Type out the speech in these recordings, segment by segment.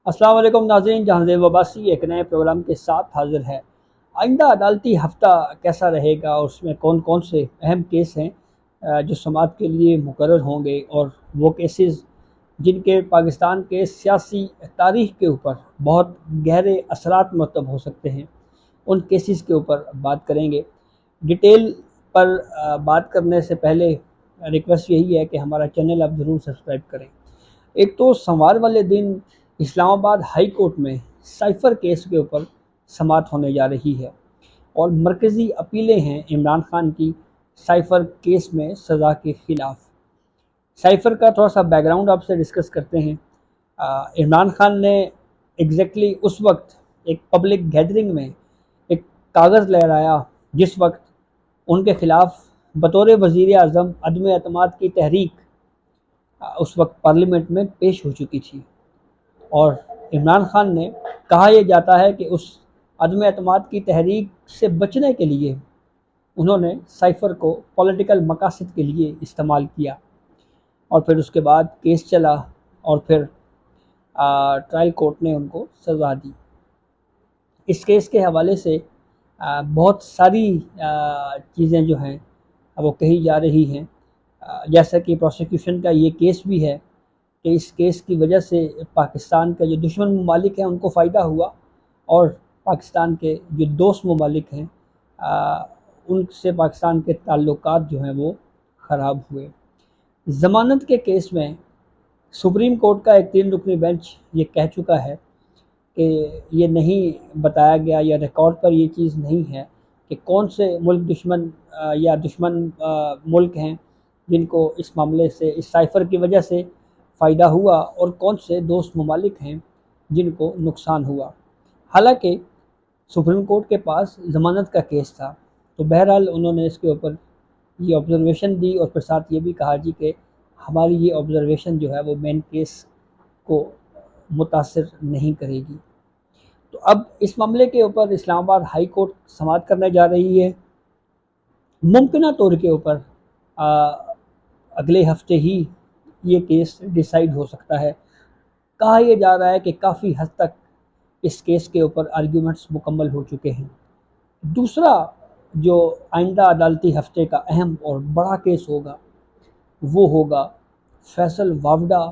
السلام علیکم ناظرین، جہاں زیب عباسی ایک نئے پروگرام کے ساتھ حاضر ہے۔ آئندہ عدالتی ہفتہ کیسا رہے گا اور اس میں کون کون سے اہم کیس ہیں جو سماعت کے لیے مقرر ہوں گے، اور وہ کیسز جن کے پاکستان کے سیاسی تاریخ کے اوپر بہت گہرے اثرات مرتب ہو سکتے ہیں، ان کیسز کے اوپر بات کریں گے۔ ڈیٹیل پر بات کرنے سے پہلے ریکویسٹ یہی ہے کہ ہمارا چینل آپ ضرور سبسکرائب کریں۔ ایک تو سوموار والے دن اسلام آباد ہائی کورٹ میں سائفر کیس کے اوپر سماعت ہونے جا رہی ہے، اور مرکزی اپیلیں ہیں عمران خان کی سائفر کیس میں سزا کے خلاف۔ سائفر کا تھوڑا سا بیک گراؤنڈ آپ سے ڈسکس کرتے ہیں۔ عمران خان نے ایگزیکٹلی اس وقت ایک پبلک گیدرنگ میں ایک کاغذ لہرایا جس وقت ان کے خلاف بطور وزیر اعظم عدم اعتماد کی تحریک اس وقت پارلیمنٹ میں پیش ہو چکی تھی، اور عمران خان نے کہا یہ جاتا ہے کہ اس عدم اعتماد کی تحریک سے بچنے کے لیے انہوں نے سائفر کو پولیٹیکل مقاصد کے لیے استعمال کیا، اور پھر اس کے بعد کیس چلا، اور پھر ٹرائل کورٹ نے ان کو سزا دی۔ اس کیس کے حوالے سے بہت ساری چیزیں جو ہیں وہ کہی جا رہی ہیں، جیسا کہ پروسیکیوشن کا یہ کیس بھی ہے کہ اس کیس کی وجہ سے پاکستان کا جو دشمن ممالک ہیں ان کو فائدہ ہوا، اور پاکستان کے جو دوست ممالک ہیں ان سے پاکستان کے تعلقات جو ہیں وہ خراب ہوئے۔ ضمانت کے کیس میں سپریم کورٹ کا ایک 3 رکنی بینچ یہ کہہ چکا ہے کہ یہ نہیں بتایا گیا یا ریکارڈ پر یہ چیز نہیں ہے کہ کون سے ملک دشمن یا دشمن ملک ہیں جن کو اس معاملے سے، اس سائفر کی وجہ سے فائدہ ہوا، اور کون سے دوست ممالک ہیں جن کو نقصان ہوا۔ حالانکہ سپریم کورٹ کے پاس ضمانت کا کیس تھا، تو بہرحال انہوں نے اس کے اوپر یہ آبزرویشن دی، اور پھر ساتھ یہ بھی کہا جی کہ ہماری یہ آبزرویشن جو ہے وہ مین کیس کو متاثر نہیں کرے گی۔ تو اب اس معاملے کے اوپر اسلام آباد ہائی کورٹ سماعت کرنے جا رہی ہے۔ ممکنہ طور کے اوپر اگلے ہفتے ہی یہ کیس ڈیسائیڈ ہو سکتا ہے۔ کہا یہ جا رہا ہے کہ کافی حد تک اس کیس کے اوپر آرگیومنٹس مکمل ہو چکے ہیں۔ دوسرا جو آئندہ عدالتی ہفتے کا اہم اور بڑا کیس ہوگا وہ ہوگا فیصل وافڈا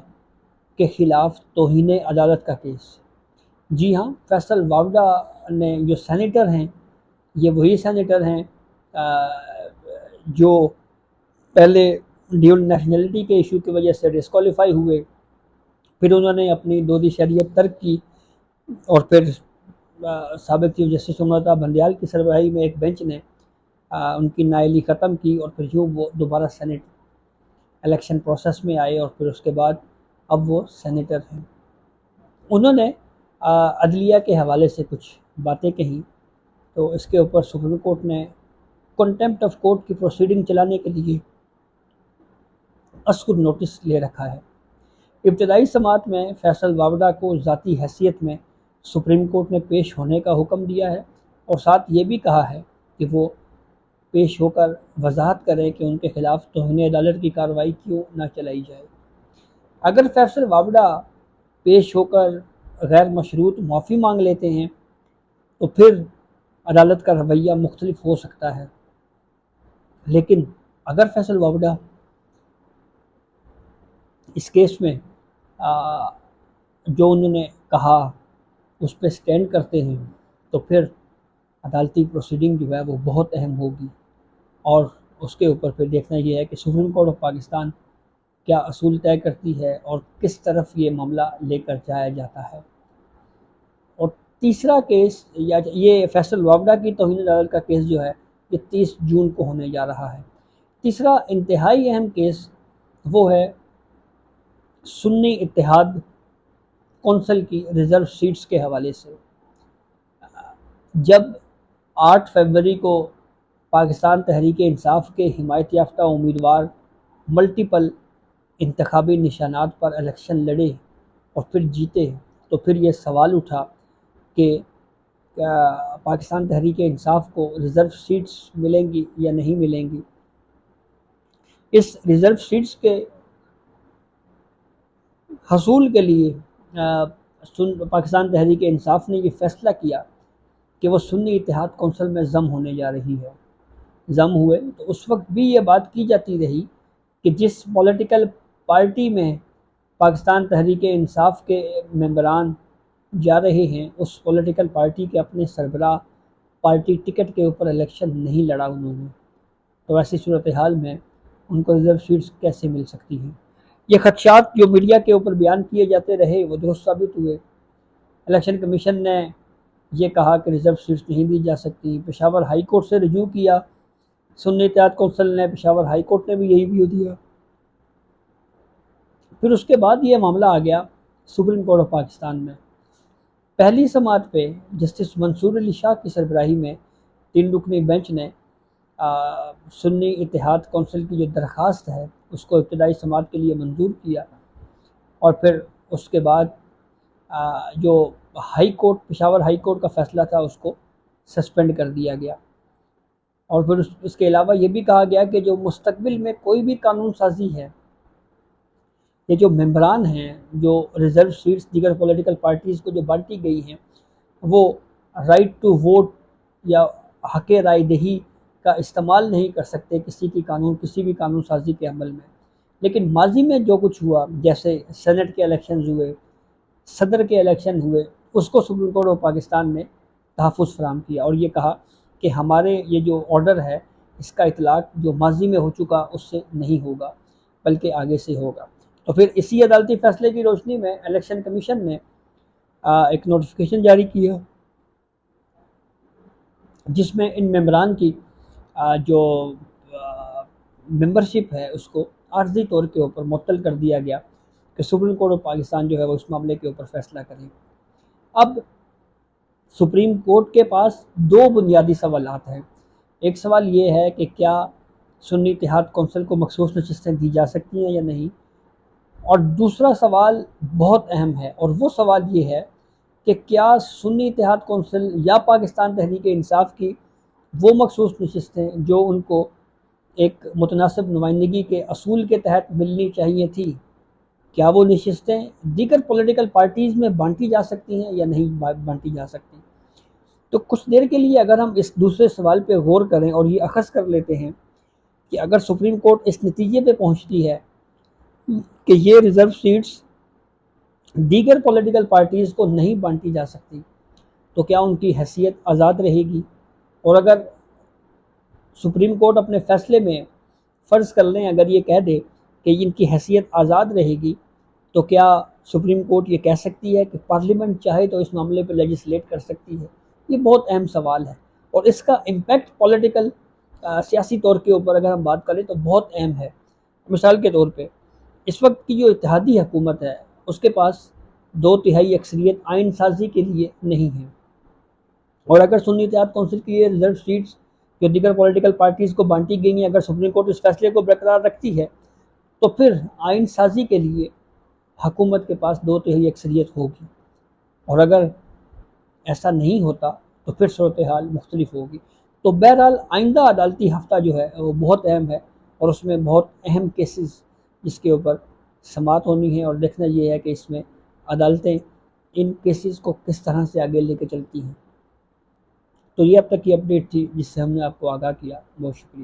کے خلاف توہین عدالت کا کیس۔ جی ہاں، فیصل وافڈا نے جو سینیٹر ہیں، یہ وہی سینیٹر ہیں جو پہلے ڈیول نیشنلٹی کے ایشو کی وجہ سے ڈسکوالیفائی ہوئے، پھر انہوں نے اپنی دودی شریعت ترک کی، اور پھر سابق چیف جسٹس عمرتا بندیال کی سربراہی میں ایک بینچ نے ان کی نااہلی ختم کی، اور پھر یوں وہ دوبارہ سینٹ الیکشن پروسیس میں آئے، اور پھر اس کے بعد اب وہ سینیٹر ہیں۔ انہوں نے عدلیہ کے حوالے سے کچھ باتیں کہیں، تو اس کے اوپر سپریم کورٹ نے کنٹیمپٹ آف کورٹ کی پروسیڈنگ چلانے کے لیے اسکر نوٹس لے رکھا ہے۔ ابتدائی سماعت میں فیصل وافڈا کو ذاتی حیثیت میں سپریم کورٹ نے پیش ہونے کا حکم دیا ہے، اور ساتھ یہ بھی کہا ہے کہ وہ پیش ہو کر وضاحت کریں کہ ان کے خلاف توہین عدالت کی کارروائی کیوں نہ چلائی جائے۔ اگر فیصل وافڈا پیش ہو کر غیر مشروط معافی مانگ لیتے ہیں تو پھر عدالت کا رویہ مختلف ہو سکتا ہے، لیکن اگر فیصل وافڈا اس کیس میں جو انہوں نے کہا اس پہ سٹینڈ کرتے ہیں تو پھر عدالتی پروسیڈنگ جو ہے وہ بہت اہم ہوگی، اور اس کے اوپر پھر دیکھنا یہ ہے کہ سپریم کورٹ آف پاکستان کیا اصول طے کرتی ہے اور کس طرف یہ معاملہ لے کر جایا جاتا ہے۔ اور تیسرا کیس، یا یہ فیصل وافڈا کی توہین عدالت کا کیس جو ہے یہ 30 جون کو ہونے جا رہا ہے۔ تیسرا انتہائی اہم کیس وہ ہے سنی اتحاد کونسل کی ریزرو سیٹس کے حوالے سے۔ جب 8 فروری کو پاکستان تحریک انصاف کے حمایت یافتہ امیدوار ملٹیپل انتخابی نشانات پر الیکشن لڑے اور پھر جیتے، تو پھر یہ سوال اٹھا کہ پاکستان تحریک انصاف کو ریزرو سیٹس ملیں گی یا نہیں ملیں گی۔ اس ریزرو سیٹس کے حصول کے لیے پاکستان تحریک انصاف نے یہ فیصلہ کیا کہ وہ سنی اتحاد کونسل میں ضم ہونے جا رہی ہے۔ ضم ہوئے تو اس وقت بھی یہ بات کی جاتی رہی کہ جس پولیٹیکل پارٹی میں پاکستان تحریک انصاف کے ممبران جا رہے ہیں اس پولیٹیکل پارٹی کے اپنے سربراہ پارٹی ٹکٹ کے اوپر الیکشن نہیں لڑا انہوں نے، تو ایسی صورتحال میں ان کو ریزرو سیٹس کیسے مل سکتی ہیں؟ یہ خدشات جو میڈیا کے اوپر بیان کیے جاتے رہے وہ درست ثابت ہوئے۔ الیکشن کمیشن نے یہ کہا کہ ریزرو سیٹس نہیں دی جا سکتی، پشاور ہائی کورٹ سے رجوع کیا سنی اتحاد کونسل نے، پشاور ہائی کورٹ نے بھی یہی ویو دیا۔ پھر اس کے بعد یہ معاملہ آ گیا سپریم کورٹ آف پاکستان میں۔ پہلی سماعت پہ جسٹس منصور علی شاہ کی سربراہی میں 3 رکنی بینچ نے سنی اتحاد کونسل کی جو درخواست ہے اس کو ابتدائی سماعت کے لیے منظور کیا، اور پھر اس کے بعد جو high court Peshawar high court کا فیصلہ تھا اس کو سسپینڈ کر دیا گیا، اور پھر اس کے علاوہ یہ بھی کہا گیا کہ جو مستقبل میں کوئی بھی قانون سازی ہے، یہ جو ممبران ہیں جو ریزرو سیٹس دیگر پولیٹیکل پارٹیز کو جو بانٹی گئی ہیں وہ رائٹ ٹو ووٹ یا حق رائے دہی کا استعمال نہیں کر سکتے کسی بھی قانون سازی کے عمل میں۔ لیکن ماضی میں جو کچھ ہوا، جیسے سینٹ کے الیکشنز ہوئے، صدر کے الیکشن ہوئے، اس کو سپریم کورٹ آف پاکستان نے تحفظ فراہم کیا اور یہ کہا کہ ہمارے یہ جو آرڈر ہے اس کا اطلاق جو ماضی میں ہو چکا اس سے نہیں ہوگا بلکہ آگے سے ہوگا۔ تو پھر اسی عدالتی فیصلے کی روشنی میں الیکشن کمیشن نے ایک نوٹیفیکیشن جاری کیا جس میں ان ممبران کی جو ممبرشپ ہے اس کو عارضی طور کے اوپر معطل کر دیا گیا کہ سپریم کورٹ آف پاکستان جو ہے وہ اس معاملے کے اوپر فیصلہ کرے۔ اب سپریم کورٹ کے پاس 2 بنیادی سوالات ہیں۔ ایک سوال یہ ہے کہ کیا سنی اتحاد کونسل کو مخصوص نشستیں دی جا سکتی ہیں یا نہیں، اور دوسرا سوال بہت اہم ہے اور وہ سوال یہ ہے کہ کیا سنی اتحاد کونسل یا پاکستان تحریک انصاف کی وہ مخصوص نشستیں جو ان کو ایک متناسب نمائندگی کے اصول کے تحت ملنی چاہیے تھی، کیا وہ نشستیں دیگر پولیٹیکل پارٹیز میں بانٹی جا سکتی ہیں یا نہیں بانٹی جا سکتی؟ تو کچھ دیر کے لیے اگر ہم اس دوسرے سوال پہ غور کریں اور یہ اخذ کر لیتے ہیں کہ اگر سپریم کورٹ اس نتیجے پہ پہنچتی ہے کہ یہ ریزرو سیٹس دیگر پولیٹیکل پارٹیز کو نہیں بانٹی جا سکتی تو کیا ان کی حیثیت آزاد رہے گی؟ اور اگر سپریم کورٹ اپنے فیصلے میں فرض کر لیں اگر یہ کہہ دے کہ ان کی حیثیت آزاد رہے گی تو کیا سپریم کورٹ یہ کہہ سکتی ہے کہ پارلیمنٹ چاہے تو اس معاملے پہ لیجسلیٹ کر سکتی ہے؟ یہ بہت اہم سوال ہے اور اس کا امپیکٹ پولیٹیکل سیاسی طور کے اوپر اگر ہم بات کریں تو بہت اہم ہے۔ مثال کے طور پہ اس وقت کی جو اتحادی حکومت ہے اس کے پاس 2/3 اکثریت آئین سازی کے لیے نہیں ہے، اور اگر سنی اتحاد کونسل کی یہ ریزرو سیٹس جو دیگر پولیٹیکل پارٹیز کو بانٹی گئی ہیں اگر سپریم کورٹ اس فیصلے کو برقرار رکھتی ہے تو پھر آئین سازی کے لیے حکومت کے پاس 2/3 اکثریت ہوگی، اور اگر ایسا نہیں ہوتا تو پھر صورتحال مختلف ہوگی۔ تو بہرحال آئندہ عدالتی ہفتہ جو ہے وہ بہت اہم ہے اور اس میں بہت اہم کیسز جس کے اوپر سماعت ہونی ہے، اور دیکھنا یہ ہے کہ اس میں عدالتیں ان کیسز کو کس طرح سے آگے لے کے چلتی ہیں۔ تو یہ اب تک کی اپڈیٹ تھی جس سے ہم نے آپ کو آگاہ کیا، بہت شکریہ۔